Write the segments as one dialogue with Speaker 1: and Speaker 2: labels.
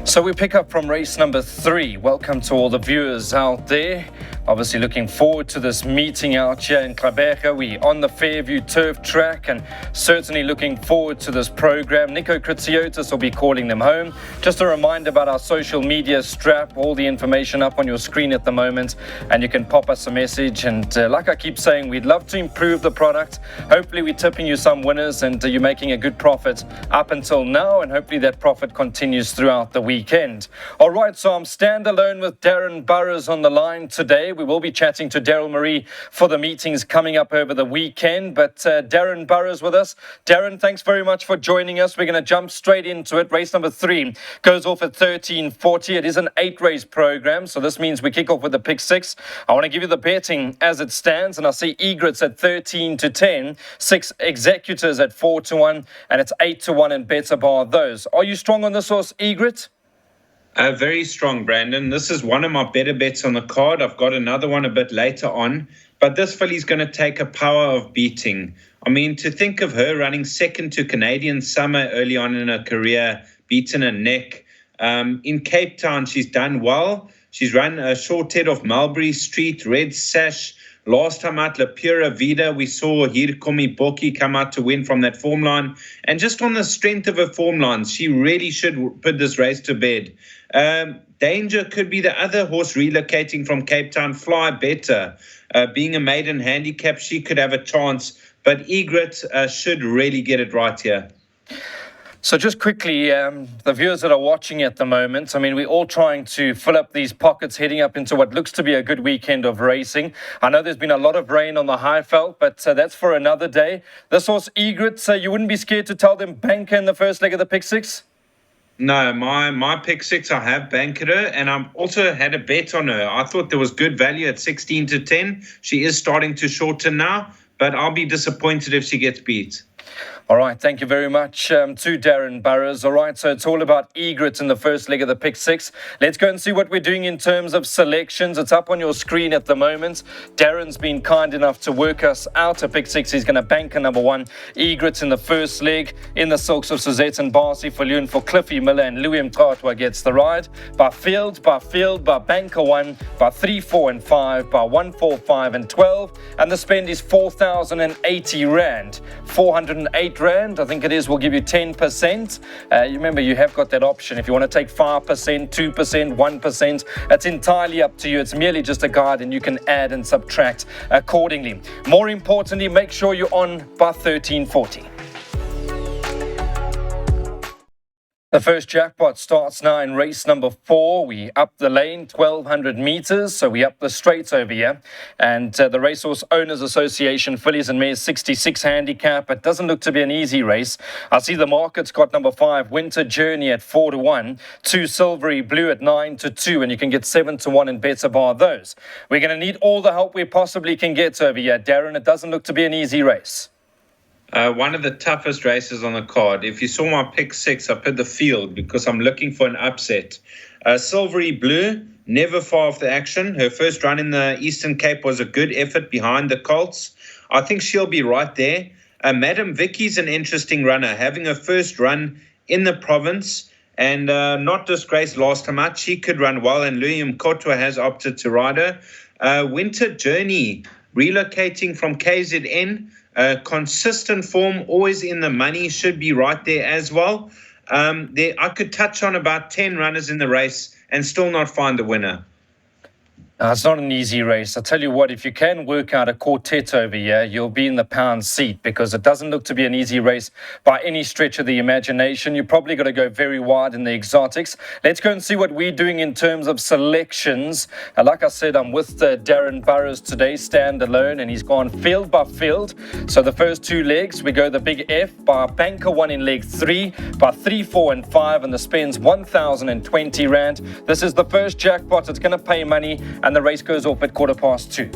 Speaker 1: So we pick up from race number 3. Welcome to all the viewers out there. Obviously looking forward to this meeting out here in Klabecha. We're on the Fairview turf track and certainly looking forward to this program. Nico Kritsiotis will be calling them home. Just a reminder about our social media strap, all the information up on your screen at the moment, and you can pop us a message. And like I keep saying, we'd love to improve the product. Hopefully we're tipping you some winners and you're making a good profit up until now, and hopefully that profit continues throughout the weekend. All right, so I'm standalone with Darren Burrows on the line today. We will be chatting to Daryl Marie for the meetings coming up over the weekend, but Darren Burrows with us. Darren, thanks very much for joining us. We're going to jump straight into it. Race number 3 goes off at 13:40. It is an 8-race program, so this means we kick off with the pick 6. I want to give you the betting as it stands, and I see Egrets at 13-10, 6 Executors at 4-1, and it's 8-1 in better bar those. Are you strong on this horse, Egret?
Speaker 2: Very strong, Brandon. This is one of my better bets on the card. I've got another one a bit later on, but this filly's going to take a power of beating. I mean, to think of her running second to Canadian Summer early on in her career, beaten her neck. In Cape Town, she's done well. She's run a short head off Mulberry Street, Red Sash. Last time out, La Pura Vida, we saw Hirkomi Boki come out to win from that form line. And just on the strength of her form lines, she really should put this race to bed. Danger could be the other horse relocating from Cape Town, Fly Better. Being a maiden handicap, she could have a chance. But Egret should really get it right here.
Speaker 1: So just quickly, the viewers that are watching at the moment, I mean, we're all trying to fill up these pockets heading up into what looks to be a good weekend of racing. I know there's been a lot of rain on the Highveld, but that's for another day. This horse, Egret, you wouldn't be scared to tell them banker in the first leg of the pick 6?
Speaker 2: No, my pick 6, I have banked her, and I've also had a bet on her. I thought there was good value at 16-10. She is starting to shorten now, but I'll be disappointed if she gets beat.
Speaker 1: All right, thank you very much to Darren Burrows. All right, so it's all about Egret in the first leg of the pick 6. Let's go and see what we're doing in terms of selections. It's up on your screen at the moment. Darren's been kind enough to work us out a pick 6. He's going to bank a number 1, Egret in the first leg. In the silks of Suzette and Barcy for Leon for Cliffy Miller, and Louis Mtratwa gets the ride. By field, by banker 1, by 3, 4 and 5, by 1, 4, 5 and 12. And the spend is 4,080 Rand. 408 Rand, I think it is, will give you 10%. You remember, you have got that option. If you want to take 5%, 2%, 1%, it's entirely up to you. It's merely just a guide, and you can add and subtract accordingly. More importantly, make sure you're on by 13:40. The first jackpot starts now in race number 4. We up the lane 1,200 meters, so we up the straight over here. And the Racehorse Owners Association Fillies and Mares 66 handicap. It doesn't look to be an easy race. I see the market's got number 5, Winter Journey at 4-1, 2 Silvery Blue at 9-2, and you can get 7-1 in better bar those. We're going to need all the help we possibly can get over here, Darren. It doesn't look to be an easy race.
Speaker 2: One of the toughest races on the card. If you saw my pick 6, I put the field because I'm looking for an upset. Silvery Blue, never far off the action. Her first run in the Eastern Cape was a good effort behind the Colts. I think she'll be right there. Madam Vicky's an interesting runner, having her first run in the province and not disgraced last time out. She could run well, and Louis Mtratwa has opted to ride her. Winter Journey, relocating from KZN. Consistent form, always in the money, should be right there as well. I could touch on about 10 runners in the race and still not find the winner.
Speaker 1: It's not an easy race. I tell you what, if you can work out a quartet over here, you'll be in the pound seat, because it doesn't look to be an easy race by any stretch of the imagination. You're probably got to go very wide in the exotics. Let's go and see what we're doing in terms of selections. Like I said, I'm with Darren Burrows today, stand alone, and he's gone field by field. So the first 2 legs, we go the big F by banker 1 in leg 3, by 3, 4 and 5, and the spend's 1,020 Rand. This is the first jackpot. It's going to pay money, and the race goes off at 2:15.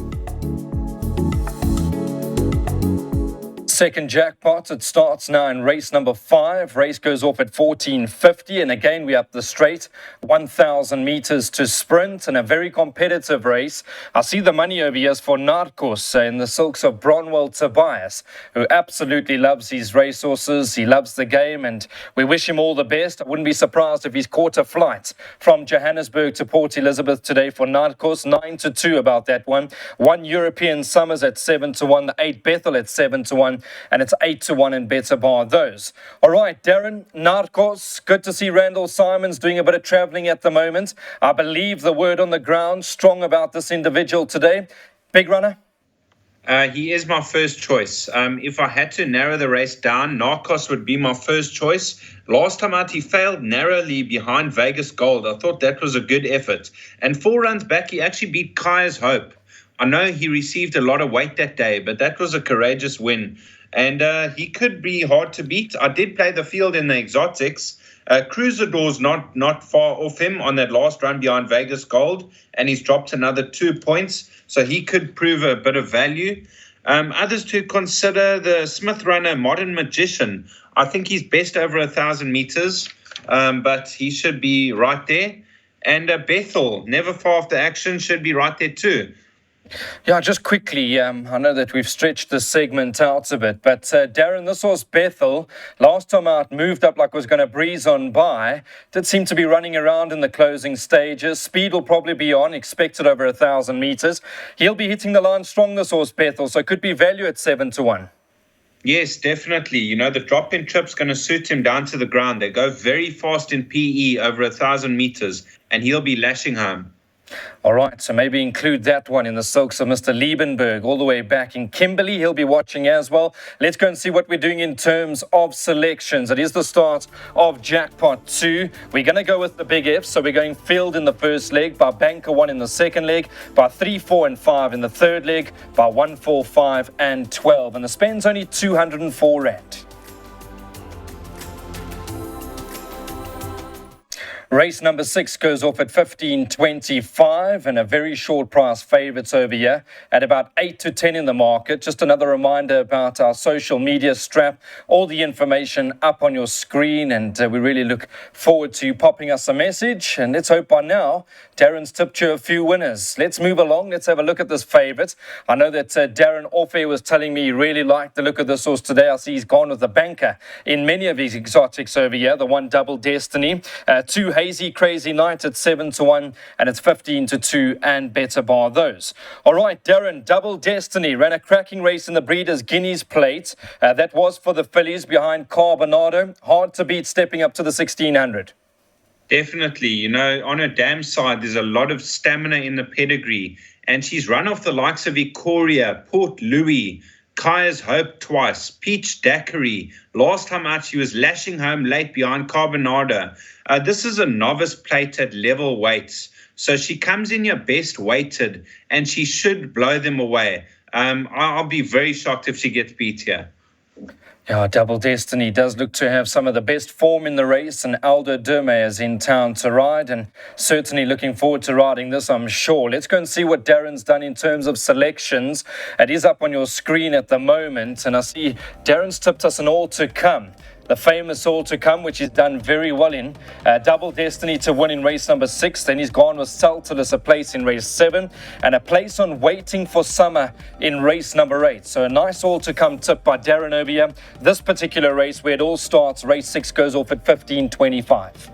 Speaker 1: Second jackpot, it starts now in race number 5. Race goes off at 14.50, and again we up the straight, 1,000 meters to sprint, and a very competitive race. I see the money over here is for Narcos in the silks of Bronwell Tobias, who absolutely loves his racehorses. He loves the game, and we wish him all the best. I wouldn't be surprised if he's caught a flight from Johannesburg to Port Elizabeth today for Narcos. 9-2 about that one. 1 European Summers at 7-1, the 8 Bethel at 7-1. And it's 8-1 in better bar those. All right, Darren, Narcos, good to see Randall Simons doing a bit of travelling at the moment. I believe the word on the ground, strong about this individual today. Big runner?
Speaker 2: He is my first choice. If I had to narrow the race down, Narcos would be my first choice. Last time out, he failed narrowly behind Vegas Gold. I thought that was a good effort. And 4 runs back, he actually beat Kaya's Hope. I know he received a lot of weight that day, but that was a courageous win. And he could be hard to beat. I did play the field in the exotics. Cruisador's not far off him on that last run behind Vegas Gold, and he's dropped another 2 points, so he could prove a bit of value. Others to consider, the Smith runner, Modern Magician. I think he's best over 1,000 meters, but he should be right there. And Bethel, never far off the action, should be right there too.
Speaker 1: Yeah, just quickly, I know that we've stretched this segment out a bit, but Darren, this was Bethel. Last time out, moved up like it was going to breeze on by. Did seem to be running around in the closing stages. Speed will probably be on, expected over 1,000 meters. He'll be hitting the line strong, this horse Bethel, so could be value at 7-1.
Speaker 2: Yes, definitely. You know, the drop-in trip's going to suit him down to the ground. They go very fast in PE over 1,000 meters, and he'll be lashing home.
Speaker 1: All right, so maybe include that one in the silks of Mr. Liebenberg, all the way back in Kimberley. He'll be watching as well. Let's go and see what we're doing in terms of selections. It is the start of Jackpot 2. We're going to go with the big F, so we're going field in the first leg, by Banker 1 in the second leg, by 3, 4 and 5 in the third leg, by 1, 4, 5 and 12. And the spend's only 204 Rand. Race number 6 goes off at 15.25, and a very short price favourites over here at about 8-10 in the market. Just another reminder about our social media strap. All the information up on your screen, and we really look forward to you popping us a message. And let's hope by now Darren's tipped you a few winners. Let's move along. Let's have a look at this favourite. I know that Darren Orfe was telling me he really liked the look of this horse today. I see he's gone with the banker in many of his exotics over here. The one Double Destiny, 2 Hazy Crazy Night at 7-1, and it's 15-2 and better bar those. All right, Darren, Double Destiny ran a cracking race in the Breeders' Guineas Plate. That was for the fillies behind Carbonado. Hard to beat, stepping up to the 1600.
Speaker 2: Definitely. You know, on her dam side, there's a lot of stamina in the pedigree, and she's run off the likes of Ikoria, Port Louis, Kaya's Hope twice, Peach Daiquiri. Last time out, she was lashing home late behind Carbonado. This is a novice plate at level weights, so she comes in your best weighted, and she should blow them away. I'll be very shocked if she gets beat here.
Speaker 1: Yeah, Double Destiny does look to have some of the best form in the race, and Aldo Derme is in town to ride, and certainly looking forward to riding this, I'm sure. Let's go and see what Darren's done in terms of selections. It is up on your screen at the moment, and I see Darren's tipped us an all to come. The famous all to come, which he's done very well in. Double Destiny to win in race number 6. Then he's gone with Saltilus, a place in race 7. And a place on Waiting for Summer in race number 8. So a nice all to come tip by Darren over here. This particular race, where it all starts, race 6 goes off at 15.25.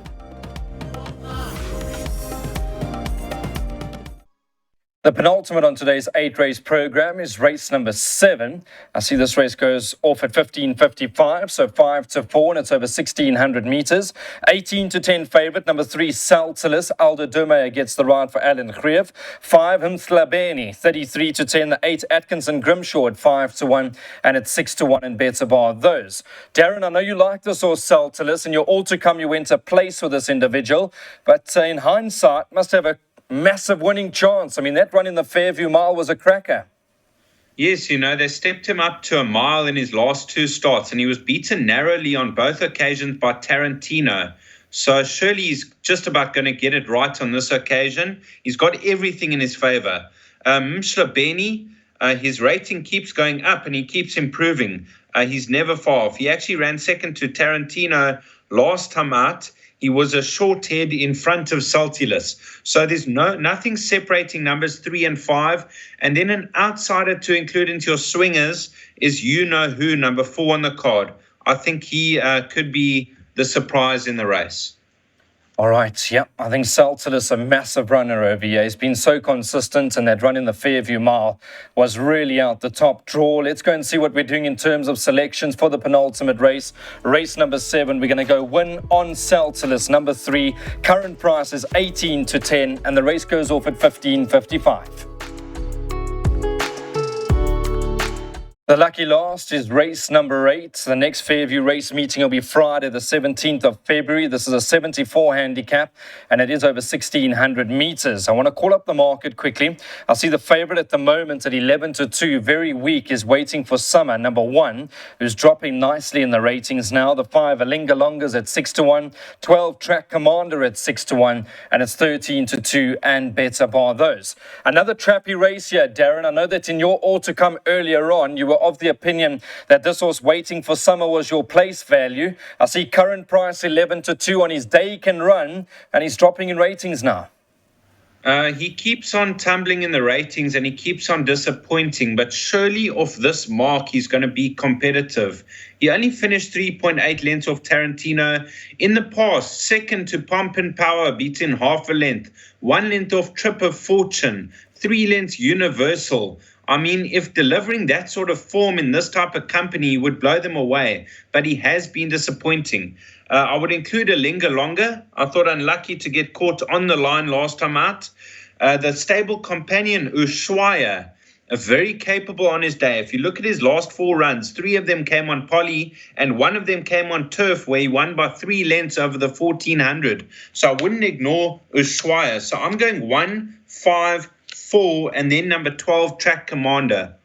Speaker 1: The penultimate on today's 8-race program is race number 7. I see this race goes off at 15.55, so 5-4, and it's over 1,600 meters. 18-10 favourite, number 3, Saltilus. Aldo Derme gets the ride for Alan Greev. 5, Mthlabeni, 33-10. The 8, Atkinson Grimshaw at 5-1, and it's 6-1 in better bar those. Darren, I know you like this horse Saltilus, and you're all to come. You went to place with this individual, but in hindsight, must have a massive winning chance. I mean, that run in the Fairview Mile was a cracker.
Speaker 2: Yes, you know, they stepped him up to a mile in his last 2 starts, and he was beaten narrowly on both occasions by Tarantino. So surely he's just about going to get it right on this occasion. He's got everything in his favour. Mshlabeni, his rating keeps going up and he keeps improving. He's never far off. He actually ran second to Tarantino last time out. He was a short head in front of Saltilus. So there's nothing separating numbers 3 and 5. And then an outsider to include into your swingers is you know who, number 4 on the card. I think he could be the surprise in the race.
Speaker 1: All right, yeah, I think Saltilus, a massive runner over here. He's been so consistent, and that run in the Fairview Mile was really out the top draw. Let's go and see what we're doing in terms of selections for the penultimate race. Race number 7, we're going to go win on Saltilus. Number 3, current price is 18 to 10, and the race goes off at 15.55. The lucky last is race number 8. The next Fairview race meeting will be Friday, the 17th of February. This is a 74 handicap, and it is over 1,600 meters. I want to call up the market quickly. I see the favorite at the moment at 11 to 2, very weak, is Waiting for Summer, number 1, who's dropping nicely in the ratings now. The 5, Alinga Longa's at 6 to 1, 12, Track Commander at 6 to 1, and it's 13 to 2 and better bar those. Another trappy race here, Darren. I know that in your all to come earlier on, you were of the opinion that this horse Waiting for Summer was your place value. I see current price 11 to 2 on his day he can run, and he's dropping in ratings now.
Speaker 2: He keeps on tumbling in the ratings and he keeps on disappointing, but surely off this mark he's going to be competitive. He only finished 3.8 lengths off Tarantino. In the past, second to Pomp and Power, beaten half a length. 1 length off Trip of Fortune. 3 lengths Universal. I mean, if delivering that sort of form in this type of company would blow them away, but he has been disappointing. I would include Alinga Longa. I thought unlucky to get caught on the line last time out. The stable companion, Ushuaia, very capable on his day. If you look at his last 4 runs, 3 of them came on poly and 1 of them came on turf where he won by 3 lengths over the 1400. So I wouldn't ignore Ushuaia. So I'm going 1, 5, 4, and then number 12, Track Commander.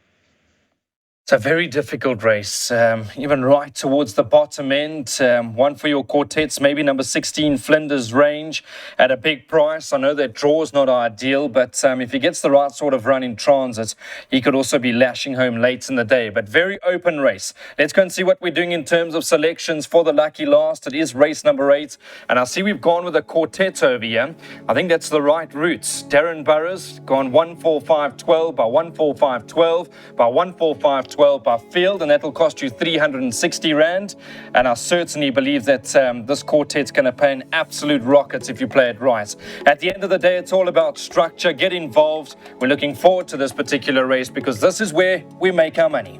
Speaker 1: It's a very difficult race, even right towards the bottom end. One for your quartets, maybe number 16, Flinders Range, at a big price. I know that draw's not ideal, but if he gets the right sort of run in transit, he could also be lashing home late in the day. But very open race. Let's go and see what we're doing in terms of selections for the lucky last. It is race number 8, and I see we've gone with a quartet over here. I think that's the right route. Darren Burrows gone 145.12 by 145.12 by 145.12 by field, and that will cost you 360 Rand. And I certainly believe that this quartet's going to pay an absolute rocket if you play it right. At the end of the day, it's all about structure. Get involved. We're looking forward to this particular race because this is where we make our money.